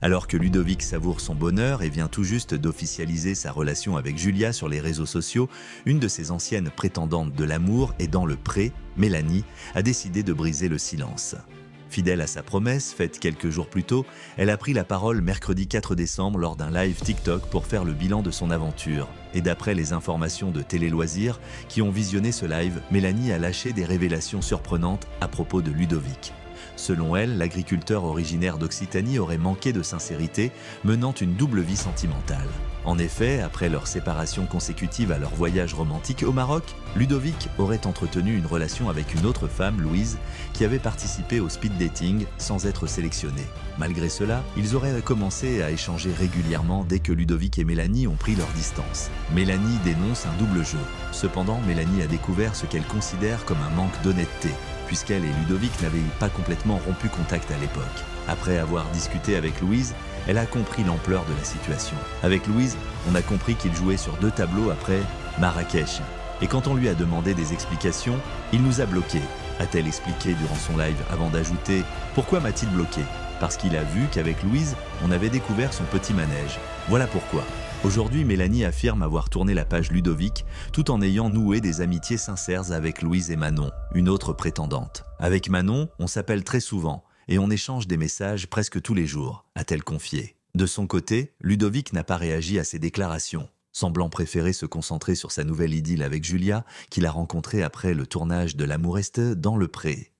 Alors que Ludovic savoure son bonheur et vient tout juste d'officialiser sa relation avec Julia sur les réseaux sociaux, une de ses anciennes prétendantes de l'amour est dans le pré, Mélanie, a décidé de briser le silence. Fidèle à sa promesse, faite quelques jours plus tôt, elle a pris la parole mercredi 4 décembre lors d'un live TikTok pour faire le bilan de son aventure. Et d'après les informations de Télé Loisirs qui ont visionné ce live, Mélanie a lâché des révélations surprenantes à propos de Ludovic. Selon elle, l'agriculteur originaire d'Occitanie aurait manqué de sincérité, menant une double vie sentimentale. En effet, après leur séparation consécutive à leur voyage romantique au Maroc, Ludovic aurait entretenu une relation avec une autre femme, Louise, qui avait participé au speed dating sans être sélectionnée. Malgré cela, ils auraient commencé à échanger régulièrement dès que Ludovic et Mélanie ont pris leur distance. Mélanie dénonce un double jeu. Cependant, Mélanie a découvert ce qu'elle considère comme un manque d'honnêteté, puisqu'elle et Ludovic n'avaient pas complètement rompu contact à l'époque. Après avoir discuté avec Louise, elle a compris l'ampleur de la situation. Avec Louise, on a compris qu'il jouait sur 2 tableaux après Marrakech. Et quand on lui a demandé des explications, il nous a bloqués, a-t-elle expliqué durant son live avant d'ajouter « Pourquoi m'a-t-il bloqué ?» Parce qu'il a vu qu'avec Louise, on avait découvert son petit manège. Voilà pourquoi. Aujourd'hui, Mélanie affirme avoir tourné la page Ludovic tout en ayant noué des amitiés sincères avec Louise et Manon, une autre prétendante. Avec Manon, on s'appelle très souvent et on échange des messages presque tous les jours, a-t-elle confié. De son côté, Ludovic n'a pas réagi à ces déclarations, semblant préférer se concentrer sur sa nouvelle idylle avec Julia qu'il a rencontrée après le tournage de L'amour est dans le pré.